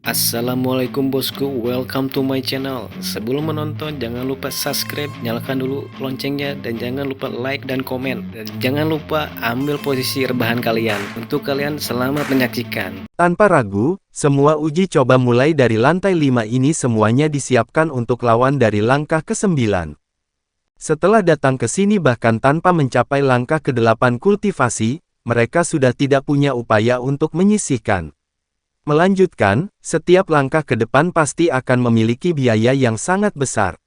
Assalamualaikum bosku, welcome to my channel. Sebelum menonton jangan lupa subscribe, nyalakan dulu loncengnya, dan jangan lupa like dan komen. Dan jangan lupa ambil posisi rebahan kalian. Untuk kalian selamat menyaksikan. Tanpa ragu, semua uji coba mulai dari lantai 5 ini semuanya disiapkan untuk lawan dari langkah ke-9. Setelah datang ke sini bahkan tanpa mencapai langkah ke-8 kultivasi, mereka sudah tidak punya upaya untuk menyisihkan. Melanjutkan, setiap langkah ke depan pasti akan memiliki biaya yang sangat besar.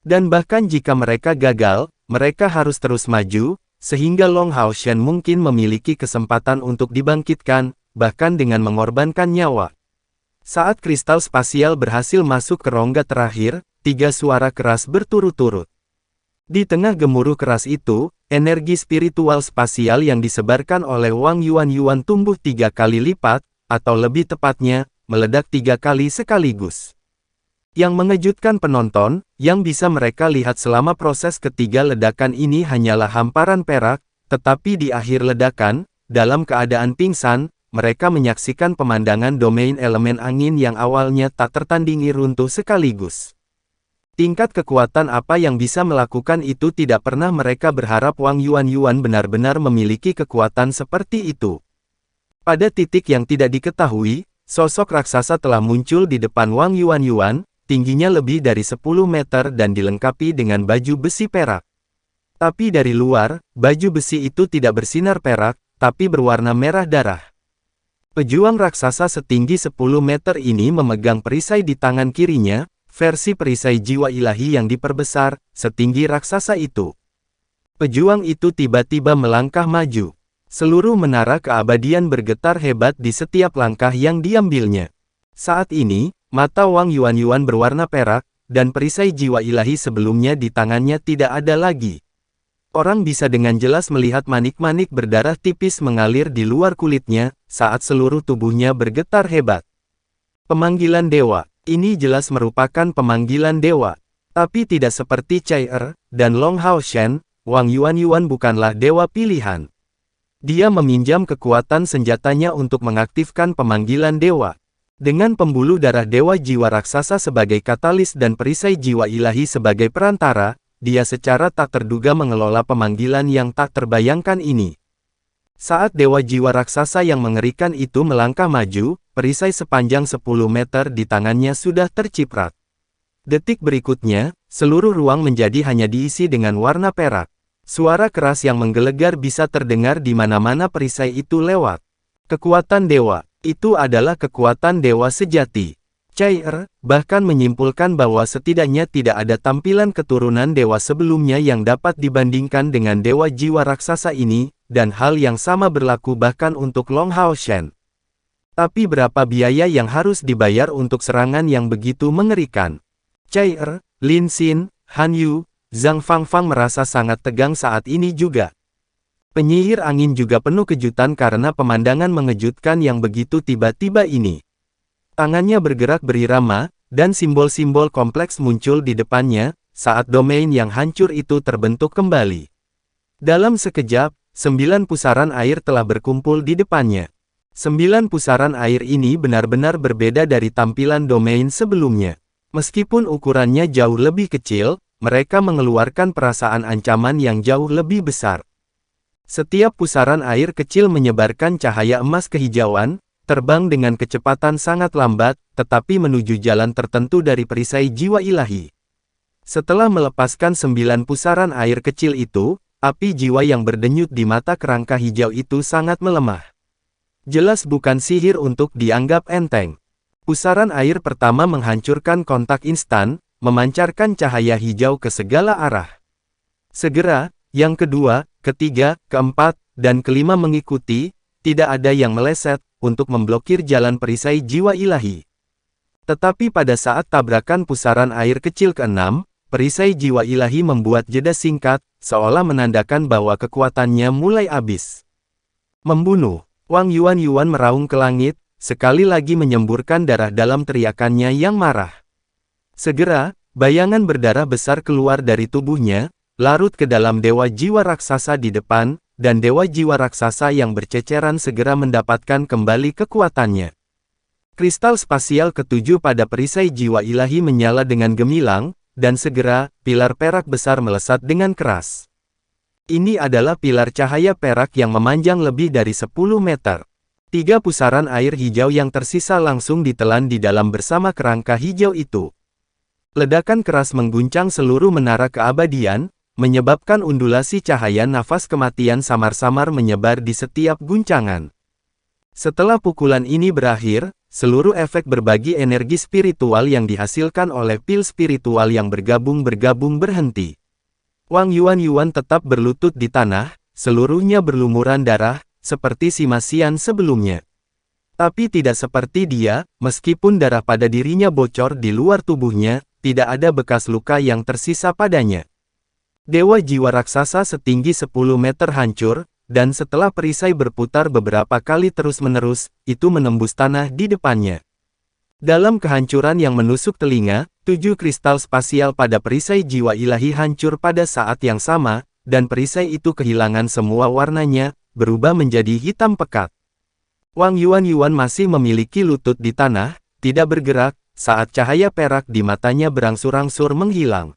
Dan bahkan jika mereka gagal, mereka harus terus maju, sehingga Long Hao Shen mungkin memiliki kesempatan untuk dibangkitkan, bahkan dengan mengorbankan nyawa. Saat kristal spasial berhasil masuk ke rongga terakhir, 3 suara keras berturut-turut. Di tengah gemuruh keras itu, energi spiritual spasial yang disebarkan oleh Wang Yuan tumbuh 3 kali lipat, atau lebih tepatnya, meledak 3 kali sekaligus. Yang mengejutkan penonton, yang bisa mereka lihat selama proses ketiga ledakan ini hanyalah hamparan perak, tetapi di akhir ledakan, dalam keadaan pingsan, mereka menyaksikan pemandangan domain elemen angin yang awalnya tak tertandingi runtuh sekaligus. Tingkat kekuatan apa yang bisa melakukan itu tidak pernah mereka berharap Wang Yuan benar-benar memiliki kekuatan seperti itu. Pada titik yang tidak diketahui, sosok raksasa telah muncul di depan Wang Yuan, tingginya lebih dari 10 meter dan dilengkapi dengan baju besi perak. Tapi dari luar, baju besi itu tidak bersinar perak, tapi berwarna merah darah. Pejuang raksasa setinggi 10 meter ini memegang perisai di tangan kirinya, versi perisai jiwa ilahi yang diperbesar, setinggi raksasa itu. Pejuang itu tiba-tiba melangkah maju. Seluruh menara keabadian bergetar hebat di setiap langkah yang diambilnya. Saat ini, mata Wang Yuan berwarna perak, dan perisai jiwa ilahi sebelumnya di tangannya tidak ada lagi. Orang bisa dengan jelas melihat manik-manik berdarah tipis mengalir di luar kulitnya, saat seluruh tubuhnya bergetar hebat. Pemanggilan dewa, ini jelas merupakan pemanggilan dewa. Tapi tidak seperti Chai Er, dan Long Hao Shen, Wang Yuan bukanlah dewa pilihan. Dia meminjam kekuatan senjatanya untuk mengaktifkan pemanggilan dewa. Dengan pembuluh darah dewa jiwa raksasa sebagai katalis dan perisai jiwa ilahi sebagai perantara, dia secara tak terduga mengelola pemanggilan yang tak terbayangkan ini. Saat dewa jiwa raksasa yang mengerikan itu melangkah maju, perisai sepanjang 10 meter di tangannya sudah terciprat. Detik berikutnya, seluruh ruang menjadi hanya diisi dengan warna perak. Suara keras yang menggelegar bisa terdengar di mana-mana perisai itu lewat. Kekuatan dewa, itu adalah kekuatan dewa sejati. Chai Er bahkan menyimpulkan bahwa setidaknya tidak ada tampilan keturunan dewa sebelumnya yang dapat dibandingkan dengan dewa jiwa raksasa ini, dan hal yang sama berlaku bahkan untuk Long Hao Shen. Tapi berapa biaya yang harus dibayar untuk serangan yang begitu mengerikan? Chai Er, Lin Xin, Han Yu, Zhang Fangfang merasa sangat tegang saat ini juga. Penyihir angin juga penuh kejutan karena pemandangan mengejutkan yang begitu tiba-tiba ini. Tangannya bergerak berirama, dan simbol-simbol kompleks muncul di depannya, saat domain yang hancur itu terbentuk kembali. Dalam sekejap, 9 pusaran air telah berkumpul di depannya. 9 pusaran air ini benar-benar berbeda dari tampilan domain sebelumnya. Meskipun ukurannya jauh lebih kecil, mereka mengeluarkan perasaan ancaman yang jauh lebih besar. Setiap pusaran air kecil menyebarkan cahaya emas kehijauan, terbang dengan kecepatan sangat lambat, tetapi menuju jalan tertentu dari perisai jiwa ilahi. Setelah melepaskan 9 pusaran air kecil itu, api jiwa yang berdenyut di mata kerangka hijau itu sangat melemah. Jelas bukan sihir untuk dianggap enteng. Pusaran air pertama menghancurkan kontak instan, memancarkan cahaya hijau ke segala arah. Segera, yang kedua, ketiga, keempat, dan kelima mengikuti, tidak ada yang meleset, untuk memblokir jalan perisai jiwa ilahi. Tetapi pada saat tabrakan pusaran air kecil ke-6, perisai jiwa ilahi membuat jeda singkat, seolah menandakan bahwa kekuatannya mulai habis. Membunuh, Wang Yuan meraung ke langit, sekali lagi menyemburkan darah dalam teriakannya yang marah. Segera, bayangan berdarah besar keluar dari tubuhnya, larut ke dalam dewa jiwa raksasa di depan, dan dewa jiwa raksasa yang berceceran segera mendapatkan kembali kekuatannya. Kristal spasial ketujuh pada perisai jiwa ilahi menyala dengan gemilang, dan segera, pilar perak besar melesat dengan keras. Ini adalah pilar cahaya perak yang memanjang lebih dari 10 meter. 3 pusaran air hijau yang tersisa langsung ditelan di dalam bersama kerangka hijau itu. Ledakan keras mengguncang seluruh menara keabadian, menyebabkan undulasi cahaya nafas kematian samar-samar menyebar di setiap guncangan. Setelah pukulan ini berakhir, seluruh efek berbagi energi spiritual yang dihasilkan oleh pil spiritual yang bergabung berhenti. Wang Yuan tetap berlutut di tanah, seluruhnya berlumuran darah, seperti si Masian sebelumnya. Tapi tidak seperti dia, meskipun darah pada dirinya bocor di luar tubuhnya, tidak ada bekas luka yang tersisa padanya. Dewa jiwa raksasa setinggi 10 meter hancur, dan setelah perisai berputar beberapa kali terus-menerus, itu menembus tanah di depannya. Dalam kehancuran yang menusuk telinga, 7 kristal spasial pada perisai jiwa ilahi hancur pada saat yang sama, dan perisai itu kehilangan semua warnanya, berubah menjadi hitam pekat. Wang Yuan masih memiliki lutut di tanah, tidak bergerak, saat cahaya perak di matanya berangsur-angsur menghilang.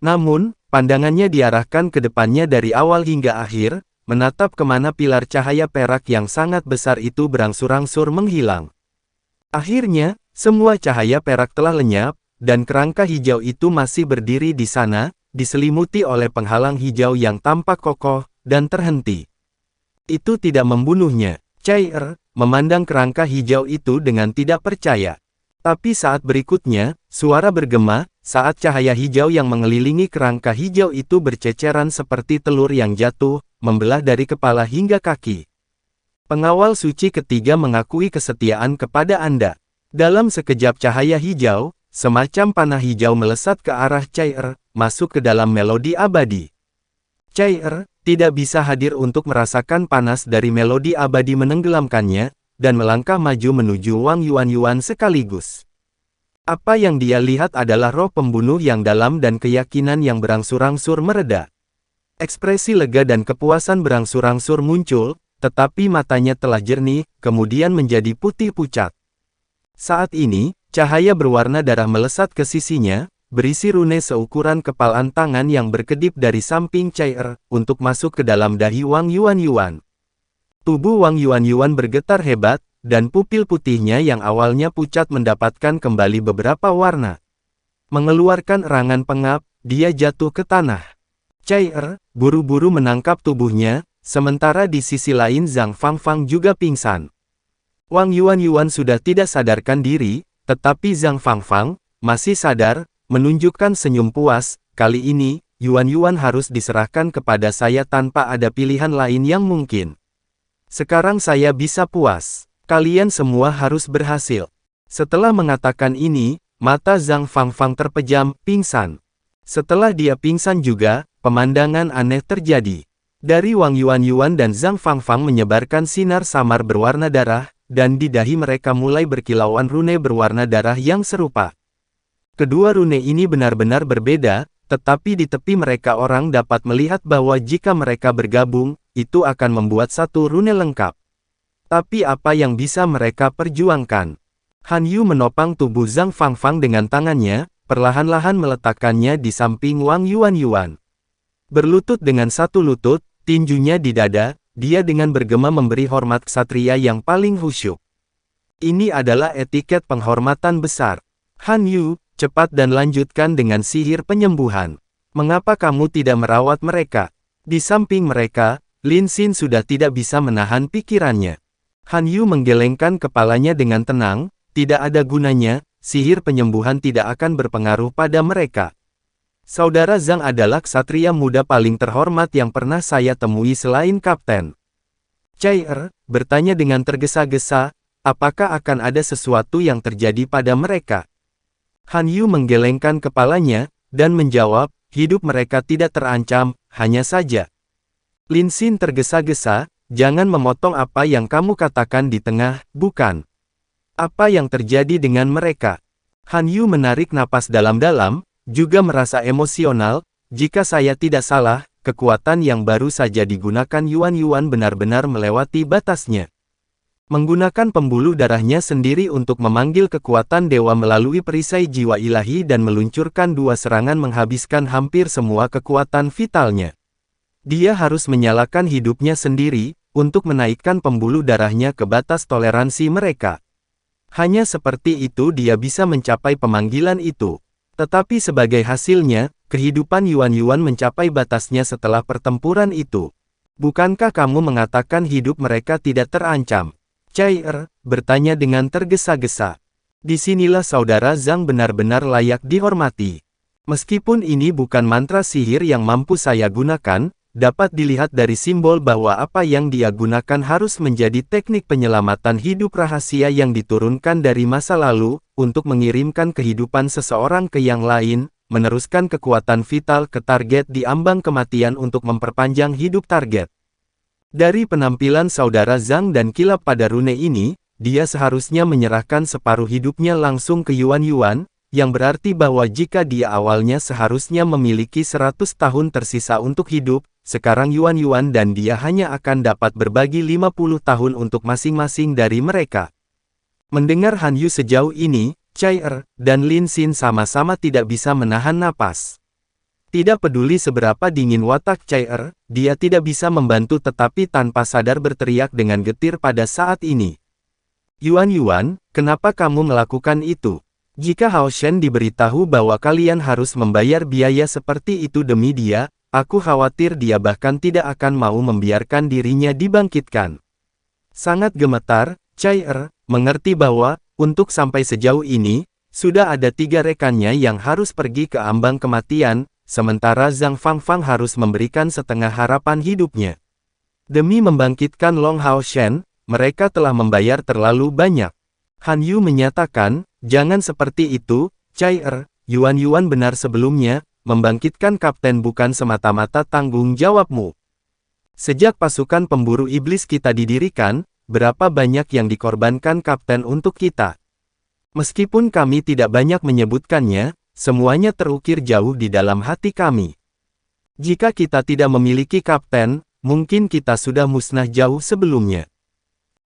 Namun, pandangannya diarahkan ke depannya dari awal hingga akhir, menatap kemana pilar cahaya perak yang sangat besar itu berangsur-angsur menghilang. Akhirnya, semua cahaya perak telah lenyap, dan kerangka hijau itu masih berdiri di sana, diselimuti oleh penghalang hijau yang tampak kokoh, dan terhenti. Itu tidak membunuhnya. Chai memandang kerangka hijau itu dengan tidak percaya. Tapi saat berikutnya, suara bergema, saat cahaya hijau yang mengelilingi kerangka hijau itu berceceran seperti telur yang jatuh, membelah dari kepala hingga kaki. Pengawal suci ketiga mengakui kesetiaan kepada Anda. Dalam sekejap cahaya hijau, semacam panah hijau melesat ke arah Chai masuk ke dalam melodi abadi. Chai tidak bisa hadir untuk merasakan panas dari melodi abadi menenggelamkannya, dan melangkah maju menuju Wang Yuan sekaligus. Apa yang dia lihat adalah roh pembunuh yang dalam dan keyakinan yang berangsur-angsur mereda. Ekspresi lega dan kepuasan berangsur-angsur muncul, tetapi matanya telah jernih, kemudian menjadi putih pucat. Saat ini, cahaya berwarna darah melesat ke sisinya, berisi rune seukuran kepalan tangan yang berkedip dari samping Chai untuk masuk ke dalam dahi Wang Yuan. Tubuh Wang Yuan bergetar hebat, dan pupil putihnya yang awalnya pucat mendapatkan kembali beberapa warna. Mengeluarkan erangan pengap, dia jatuh ke tanah. Chai buru-buru menangkap tubuhnya, sementara di sisi lain Zhang Fangfang juga pingsan. Wang Yuan sudah tidak sadarkan diri, tetapi Zhang Fangfang masih sadar, menunjukkan senyum puas. Kali ini, Yuan harus diserahkan kepada saya tanpa ada pilihan lain yang mungkin. Sekarang saya bisa puas. Kalian semua harus berhasil. Setelah mengatakan ini, mata Zhang Fangfang terpejam, pingsan. Setelah dia pingsan juga, pemandangan aneh terjadi. Dari Wang Yuan dan Zhang Fangfang menyebarkan sinar samar berwarna darah, dan di dahi mereka mulai berkilauan rune berwarna darah yang serupa. Kedua rune ini benar-benar berbeda, tetapi di tepi mereka orang dapat melihat bahwa jika mereka bergabung, itu akan membuat satu rune lengkap. Tapi apa yang bisa mereka perjuangkan? Han Yu menopang tubuh Zhang Fangfang dengan tangannya, perlahan-lahan meletakkannya di samping Wang Yuan. Berlutut dengan satu lutut, tinjunya di dada, dia dengan bergema memberi hormat ksatria yang paling khusyuk. Ini adalah etiket penghormatan besar. Han Yu, cepat dan lanjutkan dengan sihir penyembuhan. Mengapa kamu tidak merawat mereka? Di samping mereka, Lin Xin sudah tidak bisa menahan pikirannya. Han Yu menggelengkan kepalanya dengan tenang, tidak ada gunanya, sihir penyembuhan tidak akan berpengaruh pada mereka. Saudara Zhang adalah ksatria muda paling terhormat yang pernah saya temui selain Kapten. Chai bertanya dengan tergesa-gesa, apakah akan ada sesuatu yang terjadi pada mereka? Han Yu menggelengkan kepalanya, dan menjawab, hidup mereka tidak terancam, hanya saja. Lin Xin tergesa-gesa, jangan memotong apa yang kamu katakan di tengah, bukan? Apa yang terjadi dengan mereka? Han Yu menarik napas dalam-dalam, juga merasa emosional. Jika saya tidak salah, kekuatan yang baru saja digunakan Yuan benar-benar melewati batasnya. Menggunakan pembuluh darahnya sendiri untuk memanggil kekuatan dewa melalui perisai jiwa ilahi dan meluncurkan 2 serangan menghabiskan hampir semua kekuatan vitalnya. Dia harus menyalakan hidupnya sendiri, untuk menaikkan pembuluh darahnya ke batas toleransi mereka. Hanya seperti itu dia bisa mencapai pemanggilan itu. Tetapi sebagai hasilnya, kehidupan Yuan mencapai batasnya setelah pertempuran itu. Bukankah kamu mengatakan hidup mereka tidak terancam? Cai bertanya dengan tergesa-gesa. Disinilah saudara Zhang benar-benar layak dihormati. Meskipun ini bukan mantra sihir yang mampu saya gunakan, dapat dilihat dari simbol bahwa apa yang dia gunakan harus menjadi teknik penyelamatan hidup rahasia yang diturunkan dari masa lalu, untuk mengirimkan kehidupan seseorang ke yang lain, meneruskan kekuatan vital ke target di ambang kematian untuk memperpanjang hidup target. Dari penampilan saudara Zhang dan kilap pada rune ini, dia seharusnya menyerahkan separuh hidupnya langsung ke Yuan, yang berarti bahwa jika dia awalnya seharusnya memiliki 100 tahun tersisa untuk hidup, sekarang Yuan dan dia hanya akan dapat berbagi 50 tahun untuk masing-masing dari mereka. Mendengar Han Yu sejauh ini, Cai dan Lin Xin sama-sama tidak bisa menahan napas. Tidak peduli seberapa dingin watak Cai dia tidak bisa membantu tetapi tanpa sadar berteriak dengan getir pada saat ini. Yuan, kenapa kamu melakukan itu? Jika Hao Shen diberitahu bahwa kalian harus membayar biaya seperti itu demi dia, aku khawatir dia bahkan tidak akan mau membiarkan dirinya dibangkitkan. Sangat gemetar, Cai mengerti bahwa, untuk sampai sejauh ini, sudah ada 3 rekannya yang harus pergi ke ambang kematian, sementara Zhang Fangfang harus memberikan setengah harapan hidupnya. Demi membangkitkan Long Hao Shen, mereka telah membayar terlalu banyak. Han Yu menyatakan, jangan seperti itu, Cai Yuan benar sebelumnya, membangkitkan kapten bukan semata-mata tanggung jawabmu. Sejak pasukan pemburu iblis kita didirikan, berapa banyak yang dikorbankan kapten untuk kita? Meskipun kami tidak banyak menyebutkannya, semuanya terukir jauh di dalam hati kami. Jika kita tidak memiliki kapten, mungkin kita sudah musnah jauh sebelumnya.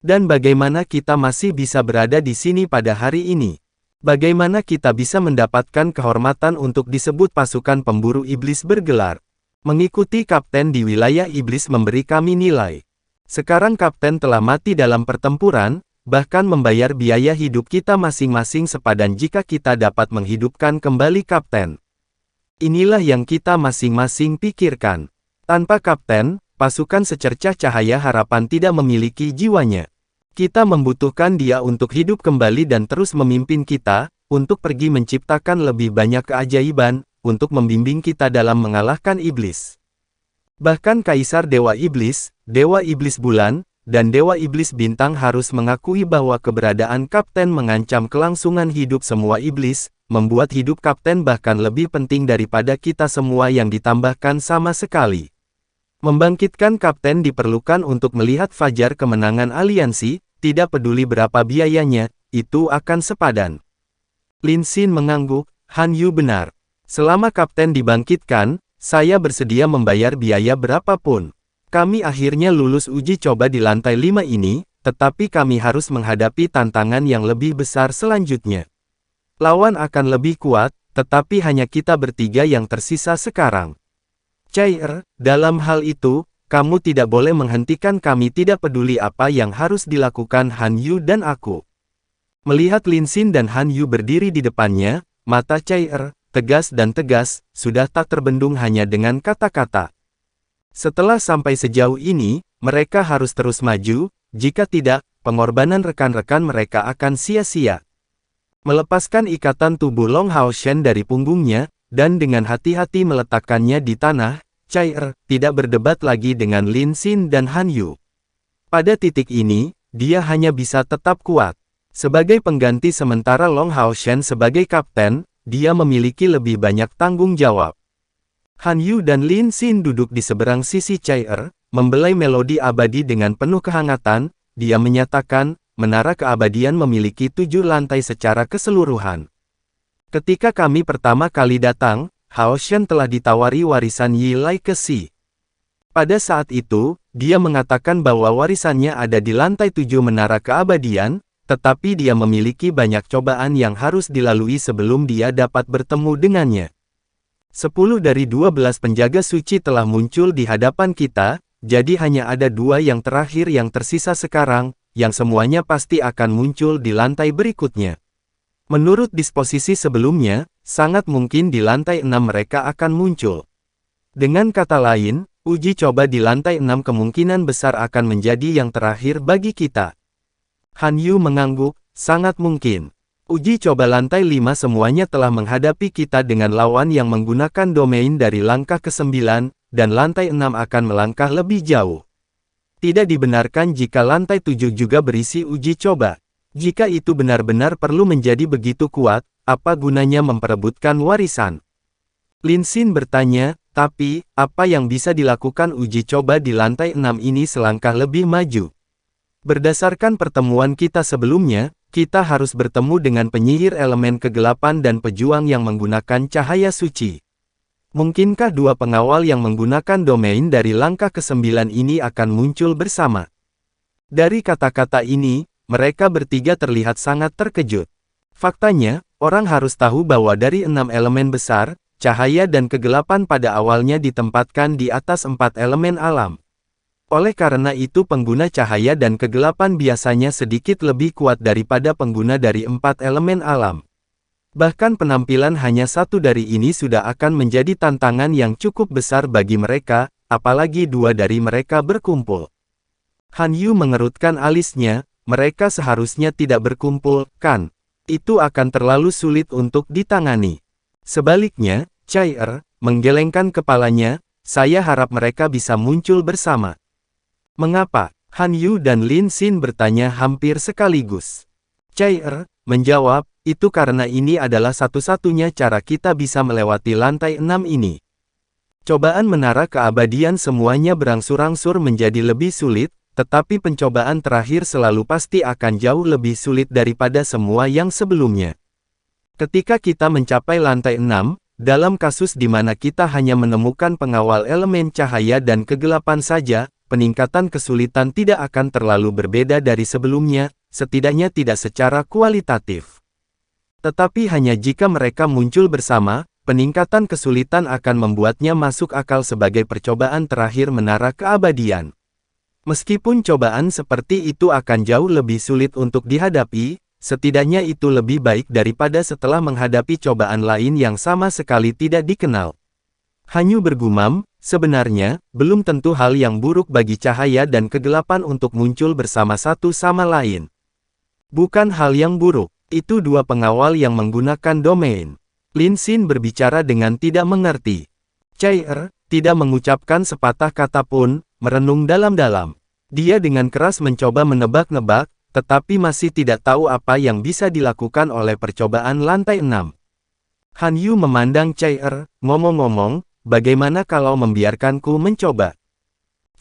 Dan bagaimana kita masih bisa berada di sini pada hari ini? Bagaimana kita bisa mendapatkan kehormatan untuk disebut pasukan pemburu iblis bergelar? Mengikuti kapten di wilayah iblis memberi kami nilai. Sekarang kapten telah mati dalam pertempuran, bahkan membayar biaya hidup kita masing-masing sepadan jika kita dapat menghidupkan kembali kapten. Inilah yang kita masing-masing pikirkan. Tanpa kapten, pasukan secercah cahaya harapan tidak memiliki jiwanya. Kita membutuhkan dia untuk hidup kembali dan terus memimpin kita, untuk pergi menciptakan lebih banyak keajaiban, untuk membimbing kita dalam mengalahkan iblis. Bahkan Kaisar Dewa Iblis Bulan, dan Dewa Iblis Bintang harus mengakui bahwa keberadaan kapten mengancam kelangsungan hidup semua iblis, membuat hidup kapten bahkan lebih penting daripada kita semua yang ditambahkan sama sekali. Membangkitkan kapten diperlukan untuk melihat fajar kemenangan aliansi, tidak peduli berapa biayanya, itu akan sepadan. Lin Xin mengangguk, Han Yu benar. Selama kapten dibangkitkan, saya bersedia membayar biaya berapapun. Kami akhirnya lulus uji coba di lantai 5 ini, tetapi kami harus menghadapi tantangan yang lebih besar selanjutnya. Lawan akan lebih kuat, tetapi hanya kita bertiga yang tersisa sekarang. Cai dalam hal itu, kamu tidak boleh menghentikan kami tidak peduli apa yang harus dilakukan Han Yu dan aku. Melihat Lin Xin dan Han Yu berdiri di depannya, mata Cai tegas dan tegas, sudah tak terbendung hanya dengan kata-kata. Setelah sampai sejauh ini, mereka harus terus maju, jika tidak, pengorbanan rekan-rekan mereka akan sia-sia. Melepaskan ikatan tubuh Long Hao Shen dari punggungnya, dan dengan hati-hati meletakkannya di tanah, Cai tidak berdebat lagi dengan Lin Xin dan Han Yu. Pada titik ini, dia hanya bisa tetap kuat. Sebagai pengganti sementara Long Hao Shen sebagai kapten, dia memiliki lebih banyak tanggung jawab. Han Yu dan Lin Xin duduk di seberang sisi Cai membelai melodi abadi dengan penuh kehangatan. Dia menyatakan, menara keabadian memiliki 7 lantai secara keseluruhan. Ketika kami pertama kali datang, Hao Shen telah ditawari warisan Yi Lai ke Si. Pada saat itu, dia mengatakan bahwa warisannya ada di lantai 7 Menara Keabadian, tetapi dia memiliki banyak cobaan yang harus dilalui sebelum dia dapat bertemu dengannya. 10 dari 12 penjaga suci telah muncul di hadapan kita, jadi hanya ada 2 yang terakhir yang tersisa sekarang, yang semuanya pasti akan muncul di lantai berikutnya. Menurut disposisi sebelumnya, sangat mungkin di lantai 6 mereka akan muncul. Dengan kata lain, uji coba di lantai 6 kemungkinan besar akan menjadi yang terakhir bagi kita. Han Yu mengangguk, sangat mungkin. Uji coba lantai 5 semuanya telah menghadapi kita dengan lawan yang menggunakan domain dari langkah ke-9, dan lantai 6 akan melangkah lebih jauh. Tidak dibenarkan jika lantai 7 juga berisi uji coba. Jika itu benar-benar perlu menjadi begitu kuat, apa gunanya memperebutkan warisan? Lin Xin bertanya, tapi, apa yang bisa dilakukan uji coba di lantai 6 ini selangkah lebih maju? Berdasarkan pertemuan kita sebelumnya, kita harus bertemu dengan penyihir elemen kegelapan dan pejuang yang menggunakan cahaya suci. Mungkinkah 2 pengawal yang menggunakan domain dari langkah ke-9 ini akan muncul bersama? Dari kata-kata ini, mereka bertiga terlihat sangat terkejut. Faktanya, orang harus tahu bahwa dari 6 elemen besar, cahaya dan kegelapan pada awalnya ditempatkan di atas 4 elemen alam. Oleh karena itu pengguna cahaya dan kegelapan biasanya sedikit lebih kuat daripada pengguna dari 4 elemen alam. Bahkan penampilan hanya satu dari ini sudah akan menjadi tantangan yang cukup besar bagi mereka, apalagi 2 dari mereka berkumpul. Han Yu mengerutkan alisnya. Mereka seharusnya tidak berkumpul, kan? Itu akan terlalu sulit untuk ditangani. Sebaliknya, Chai menggelengkan kepalanya, saya harap mereka bisa muncul bersama. Mengapa? Han Yu dan Lin Xin bertanya hampir sekaligus. Chai menjawab, itu karena ini adalah satu-satunya cara kita bisa melewati lantai 6 ini. Cobaan Menara Keabadian semuanya berangsur-angsur menjadi lebih sulit, tetapi pencobaan terakhir selalu pasti akan jauh lebih sulit daripada semua yang sebelumnya. Ketika kita mencapai lantai 6, dalam kasus di mana kita hanya menemukan pengawal elemen cahaya dan kegelapan saja, peningkatan kesulitan tidak akan terlalu berbeda dari sebelumnya, setidaknya tidak secara kualitatif. Tetapi hanya jika mereka muncul bersama, peningkatan kesulitan akan membuatnya masuk akal sebagai percobaan terakhir Menara Keabadian. Meskipun cobaan seperti itu akan jauh lebih sulit untuk dihadapi, setidaknya itu lebih baik daripada setelah menghadapi cobaan lain yang sama sekali tidak dikenal. Han Yu bergumam, sebenarnya, belum tentu hal yang buruk bagi cahaya dan kegelapan untuk muncul bersama satu sama lain. Bukan hal yang buruk, itu 2 pengawal yang menggunakan domain. Lin Xin berbicara dengan tidak mengerti. Chai tidak mengucapkan sepatah kata pun, merenung dalam-dalam. Dia dengan keras mencoba menebak-nebak, tetapi masih tidak tahu apa yang bisa dilakukan oleh percobaan lantai 6. Han Yu memandang Chai ngomong-ngomong, bagaimana kalau membiarkanku mencoba?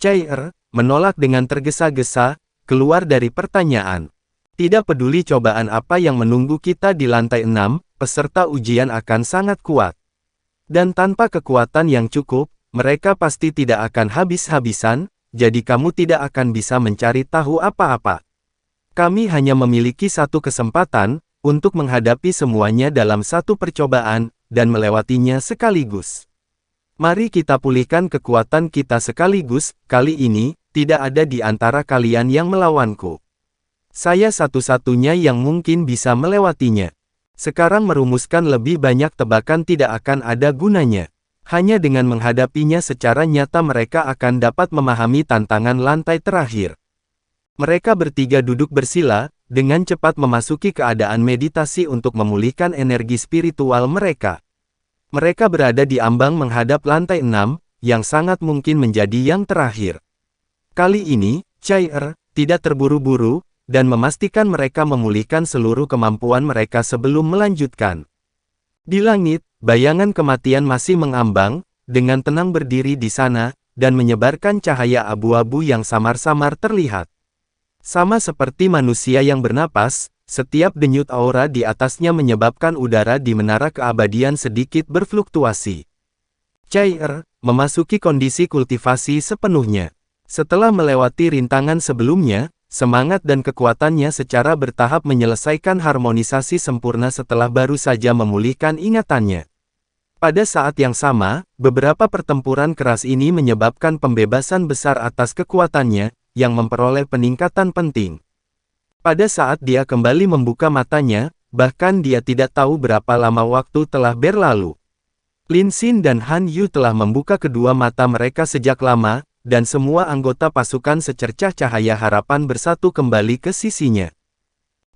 Chai menolak dengan tergesa-gesa, keluar dari pertanyaan. Tidak peduli cobaan apa yang menunggu kita di lantai 6, peserta ujian akan sangat kuat. Dan tanpa kekuatan yang cukup, mereka pasti tidak akan habis-habisan, jadi kamu tidak akan bisa mencari tahu apa-apa. Kami hanya memiliki satu kesempatan, untuk menghadapi semuanya dalam satu percobaan, dan melewatinya sekaligus. Mari kita pulihkan kekuatan kita sekaligus, kali ini, tidak ada di antara kalian yang melawanku. Saya satu-satunya yang mungkin bisa melewatinya. Sekarang merumuskan lebih banyak tebakan tidak akan ada gunanya. Hanya dengan menghadapinya secara nyata mereka akan dapat memahami tantangan lantai terakhir. Mereka bertiga duduk bersila, dengan cepat memasuki keadaan meditasi untuk memulihkan energi spiritual mereka. Mereka berada di ambang menghadap lantai 6, yang sangat mungkin menjadi yang terakhir. Kali ini, Chai tidak terburu-buru, dan memastikan mereka memulihkan seluruh kemampuan mereka sebelum melanjutkan. Di langit, bayangan kematian masih mengambang, dengan tenang berdiri di sana, dan menyebarkan cahaya abu-abu yang samar-samar terlihat. Sama seperti manusia yang bernapas, setiap denyut aura di atasnya menyebabkan udara di Menara Keabadian sedikit berfluktuasi. Chai memasuki kondisi kultivasi sepenuhnya. Setelah melewati rintangan sebelumnya, semangat dan kekuatannya secara bertahap menyelesaikan harmonisasi sempurna setelah baru saja memulihkan ingatannya. Pada saat yang sama, beberapa pertempuran keras ini menyebabkan pembebasan besar atas kekuatannya, yang memperoleh peningkatan penting. Pada saat dia kembali membuka matanya, bahkan dia tidak tahu berapa lama waktu telah berlalu. Lin Xin dan Han Yu telah membuka kedua mata mereka sejak lama, dan semua anggota pasukan secercah cahaya harapan bersatu kembali ke sisinya.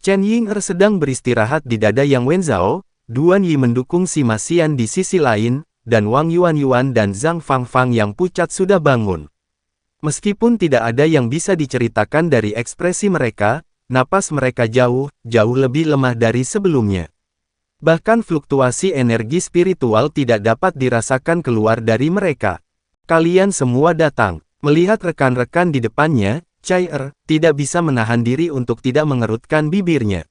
Chen Ying'er sedang beristirahat di dada Yang Wenzhao, Duan Yi mendukung Sima Xian di sisi lain, dan Wang Yuan dan Zhang Fangfang yang pucat sudah bangun. Meskipun tidak ada yang bisa diceritakan dari ekspresi mereka, napas mereka jauh lebih lemah dari sebelumnya. Bahkan fluktuasi energi spiritual tidak dapat dirasakan keluar dari mereka. Kalian semua datang. Melihat rekan-rekan di depannya, Chai tidak bisa menahan diri untuk tidak mengerutkan bibirnya.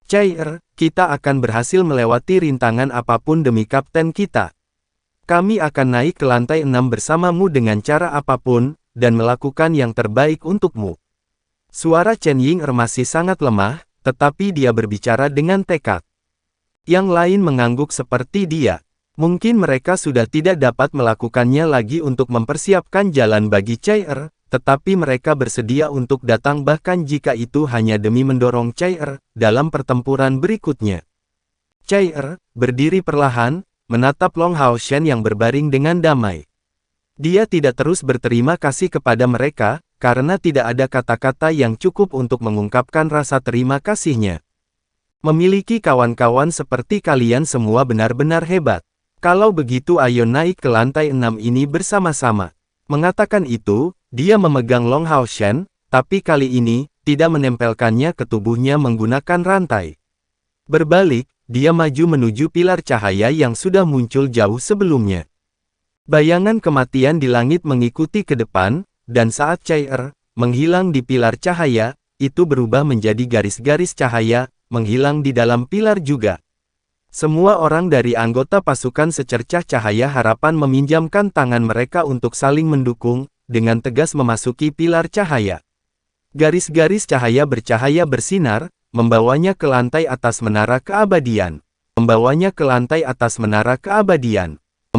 Chai, kita akan berhasil melewati rintangan apapun demi kapten kita. Kami akan naik ke lantai 6 bersamamu dengan cara apapun, dan melakukan yang terbaik untukmu. Suara Chen Ying'er masih sangat lemah, tetapi dia berbicara dengan tekad. Yang lain mengangguk seperti dia. Mungkin mereka sudah tidak dapat melakukannya lagi untuk mempersiapkan jalan bagi Chai, tetapi mereka bersedia untuk datang bahkan jika itu hanya demi mendorong Chai dalam pertempuran berikutnya. Chai berdiri perlahan, menatap Long Hao Shen yang berbaring dengan damai. Dia tidak terus berterima kasih kepada mereka, karena tidak ada kata-kata yang cukup untuk mengungkapkan rasa terima kasihnya. Memiliki kawan-kawan seperti kalian semua benar-benar hebat. Kalau begitu ayo naik ke lantai 6 ini bersama-sama. Mengatakan itu, dia memegang Long Hao Shen, tapi kali ini, tidak menempelkannya ke tubuhnya menggunakan rantai. Berbalik, dia maju menuju pilar cahaya yang sudah muncul jauh sebelumnya. Bayangan kematian di langit mengikuti ke depan, dan saat Chai menghilang di pilar cahaya, itu berubah menjadi garis-garis cahaya, menghilang di dalam pilar juga. Semua orang dari anggota pasukan secercah cahaya harapan meminjamkan tangan mereka untuk saling mendukung, dengan tegas memasuki pilar cahaya. Garis-garis cahaya bercahaya bersinar, membawanya ke lantai atas menara keabadian. Membawanya ke lantai atas menara keabadian.